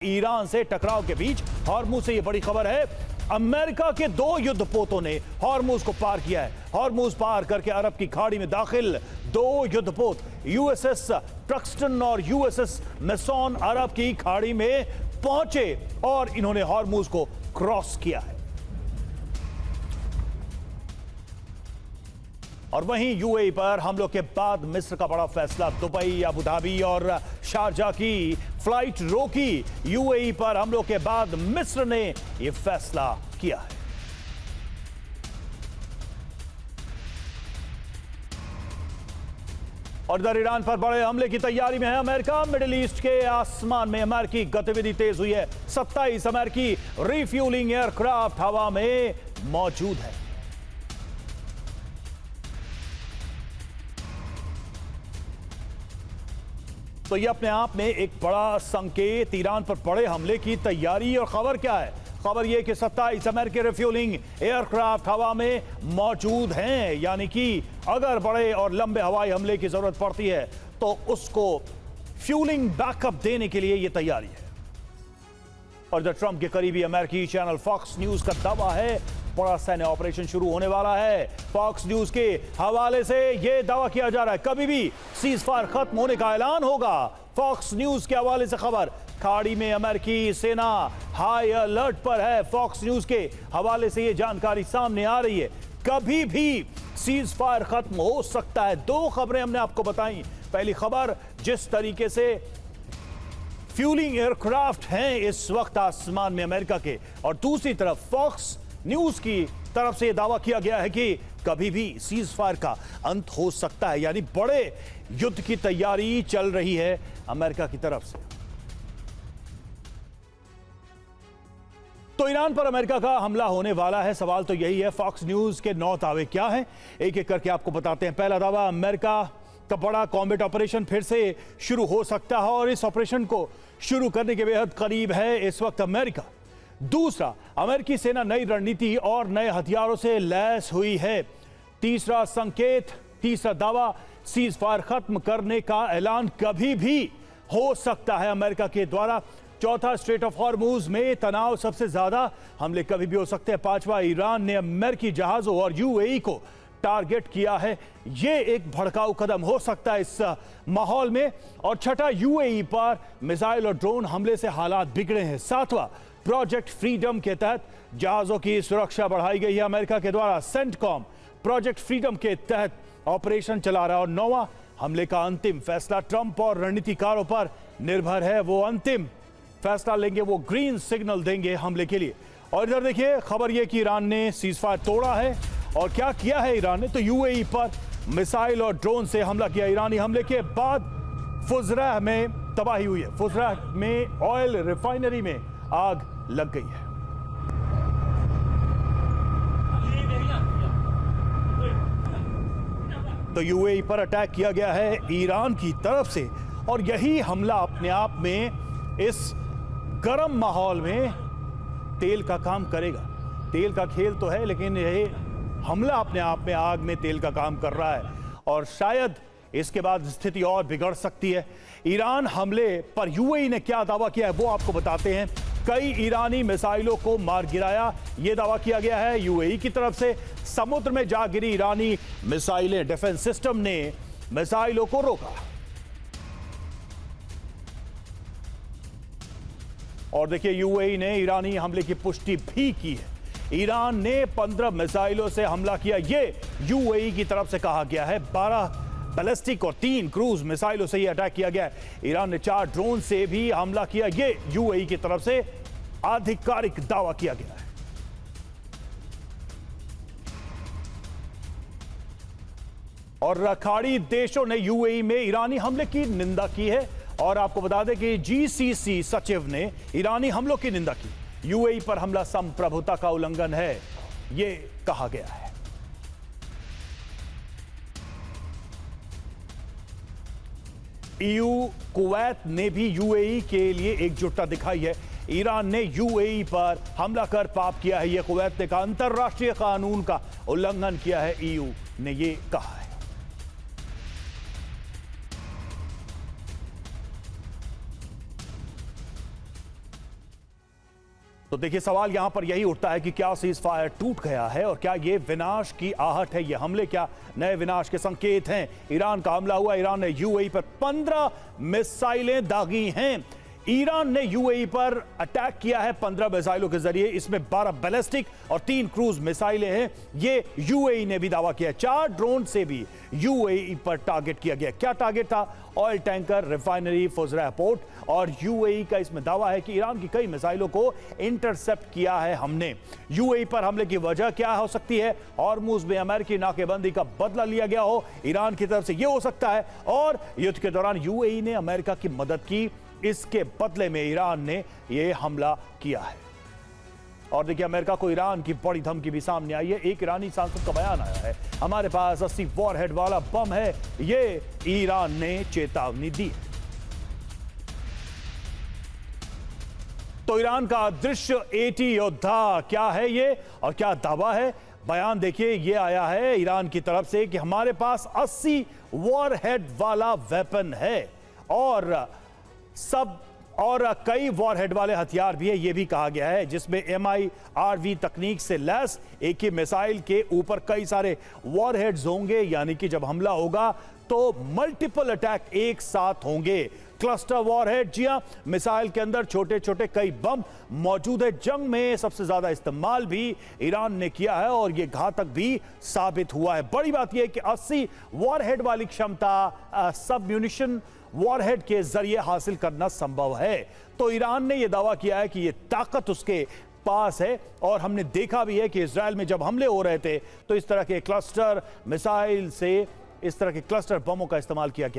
Iran से टकराव के बीच हॉर्मुज से यह बड़ी खबर है। अमेरिका के दो युद्धपोतों ने हॉर्मुज को पार किया है। हॉर्मुज पार करके अरब की खाड़ी में दाखिल दो युद्धपोत यूएसएस ट्रक्सटन और यूएसएस मैसॉन अरब की खाड़ी में पहुंचे और इन्होंने हॉर्मुज को क्रॉस किया है। और वहीं यूएई पर हमलों के बाद मिस्र का बड़ा फैसला। दुबई, अबू धाबी और शारजा की फ्लाइट रोकी। यूएई पर हमलों के बाद मिस्र ने यह फैसला किया है। और इधर ईरान पर बड़े हमले की तैयारी में है अमेरिका। मिडिल ईस्ट के आसमान में अमेरिकी गतिविधि तेज हुई है। 27 अमेरिकी रिफ्यूलिंग एयरक्राफ्ट हवा में मौजूद है। तो ये अपने आप में एक बड़ा संकेत ईरान पर बड़े हमले की तैयारी। और खबर क्या है? खबर ये कि 27 अमेरिकी रिफ्यूलिंग एयरक्राफ्ट हवा में मौजूद हैं, यानी कि अगर बड़े और लंबे हवाई हमले की जरूरत पड़ती है तो उसको फ्यूलिंग बैकअप देने के लिए यह तैयारी है। और जब ट्रंप के करीबी अमेरिकी चैनल फॉक्स न्यूज का दावा है बड़ा सैन्य ऑपरेशन शुरू होने वाला है। फॉक्स न्यूज के हवाले से यह दावा किया जा रहा है कभी भी सीज फायर खत्म होने का ऐलान होगा। फॉक्स न्यूज के हवाले से खबर, खाड़ी में अमेरिकी सेना हाई अलर्ट पर है। फॉक्स न्यूज के हवाले से यह जानकारी सामने आ रही है कभी भी सीज फायर खत्म हो सकता है। दो खबरें हमने आपको बताई। पहली खबर, जिस तरीके से फ्यूलिंग एयरक्राफ्ट हैं इस वक्त आसमान में अमेरिका के, और दूसरी तरफ फॉक्स न्यूज की तरफ से यह दावा किया गया है कि कभी भी सीज फायर का अंत हो सकता है, यानी बड़े युद्ध की तैयारी चल रही है अमेरिका की तरफ से। तो ईरान पर अमेरिका का हमला होने वाला है। सवाल तो यही है, फॉक्स न्यूज के 9 दावे क्या हैं, एक एक करके आपको बताते हैं। पहला दावा, अमेरिका का बड़ा कॉम्बैट ऑपरेशन फिर से शुरू हो सकता है और इस ऑपरेशन को शुरू करने के बेहद करीब है इस वक्त अमेरिका। दूसरा, अमेरिकी सेना नई रणनीति और नए हथियारों से लैस हुई है। तीसरा संकेत, तीसरा दावा, सीज फायर खत्म करने का ऐलान कभी भी हो सकता है अमेरिका के द्वारा। चौथा, स्ट्रेट ऑफ हॉर्मुज में तनाव सबसे ज्यादा हमले कभी भी हो सकते हैं। पांचवा, ईरान ने अमेरिकी जहाजों और यूएई को टारगेट किया है, यह एक भड़काऊ कदम हो सकता है इस माहौल में। और छठा, यूएई पर मिसाइल और ड्रोन हमले से हालात बिगड़े हैं। सातवां, प्रोजेक्ट फ्रीडम के तहत जहाजों की सुरक्षा बढ़ाई गई है अमेरिका के द्वारा। सेंटकॉम प्रोजेक्ट फ्रीडम के तहत ऑपरेशन चला रहा है। और नौवां, हमले का अंतिम फैसला ट्रंप और रणनीतिकारों पर निर्भर है। वो अंतिम फैसला लेंगे, वो ग्रीन सिग्नल देंगे हमले के लिए। और इधर देखिए खबर यह कि ईरान ने सीज फायर तोड़ा है। और क्या किया है ईरान ने? तो यूएई पर मिसाइल और ड्रोन से हमला किया। ईरानी हमले के बाद फुजरा में तबाही हुई है। फुजरा में ऑयल रिफाइनरी में आग लग गई है। तो यूएई पर अटैक किया गया है ईरान की तरफ से, और यही हमला अपने आप में इस गर्म माहौल में तेल का काम करेगा। तेल का खेल तो है, लेकिन यह हमला अपने आप में आग में तेल का काम कर रहा है और शायद इसके बाद स्थिति और बिगड़ सकती है। ईरान हमले पर यूएई ने क्या दावा किया है वो आपको बताते हैं। कई ईरानी मिसाइलों को मार गिराया, यह दावा किया गया है यूएई की तरफ से। समुद्र में जा गिरी ईरानी मिसाइलें, डिफेंस सिस्टम ने मिसाइलों को रोका। और देखिए यूएई ने ईरानी हमले की पुष्टि भी की है। ईरान ने 15 मिसाइलों से हमला किया, यह यूएई की तरफ से कहा गया है। 12 बैलिस्टिक और 3 क्रूज मिसाइलों से यह अटैक किया गया है। ईरान ने 4 ड्रोन से भी हमला किया, यह यूएई की तरफ से आधिकारिक दावा किया गया है। और खाड़ी देशों ने यूएई में ईरानी हमले की निंदा की है। और आपको बता दें कि जीसीसी सचिव ने ईरानी हमलों की निंदा की। यूएई पर हमला संप्रभुता का उल्लंघन है, यह कहा गया है। ईयू, कुवैत ने भी यूएई के लिए एकजुटता दिखाई है। ईरान ने यूएई पर हमला कर पाप किया है, यह कुवैत ने कहा। अंतर्राष्ट्रीय कानून का उल्लंघन किया है, ईयू ने यह कहा है। तो देखिए सवाल यहां पर यही उठता है कि क्या सीज फायर टूट गया है और क्या ये विनाश की आहट है, ये हमले क्या नए विनाश के संकेत हैं। ईरान का हमला हुआ, ईरान ने यूएई पर 15 मिसाइलें दागी हैं। ईरान ने यूएई पर अटैक किया है 15 मिसाइलों के जरिए, इसमें 12 बैलिस्टिक और 3 क्रूज मिसाइलें हैं। ये यूएई ने भी दावा किया। 4 ड्रोन से भी यूएई पर टारगेट किया गया। क्या टारगेट था? Oil tanker, refinery, Fujairah port. और यूएई का इसमें दावा है कि ईरान की कई मिसाइलों को इंटरसेप्ट किया है हमने। यूएई पर हमले की वजह क्या हो सकती है? हॉर्मुज में अमेरिकी नाकेबंदी का बदला लिया गया हो ईरान की तरफ से, यह हो सकता है। और युद्ध के दौरान यूएई ने अमेरिका की मदद की, इसके बदले में ईरान ने यह हमला किया है। और देखिए अमेरिका को ईरान की बड़ी धमकी भी सामने आई है। एक ईरानी सांसद का बयान आया है, हमारे पास 80 वॉरहेड वाला बम है, ये ईरान ने चेतावनी दी है। तो ईरान का अदृश्य 80 योद्धा क्या है ये और क्या दावा है? बयान देखिए, ये आया है ईरान की तरफ से कि हमारे पास 80 वॉरहेड वाला वेपन है और कई वॉरहेड वाले हथियार भी है, यह भी कहा गया है, जिसमें MIRV तकनीक से लैस एक ही मिसाइल के ऊपर कई सारे वॉरहेड्स होंगे, यानी कि जब हमला होगा तो मल्टीपल अटैक एक साथ होंगे। क्लस्टर वॉरहेड, जी हां, मिसाइल के अंदर छोटे छोटे कई बम मौजूद है। जंग में सबसे ज्यादा इस्तेमाल भी ईरान ने किया है और यह घातक भी साबित हुआ है। बड़ी बात यह है कि 80 वॉरहेड वाली क्षमता सब म्यूनिशन वॉरहेड के जरिए हासिल करना संभव है। तो ईरान ने यह दावा किया है कि यह ताकत उसके पास है और हमने देखा भी है कि इजराइल में जब हमले हो रहे थे तो इस तरह के क्लस्टर मिसाइल से, इस तरह के क्लस्टर बमों का इस्तेमाल किया गया।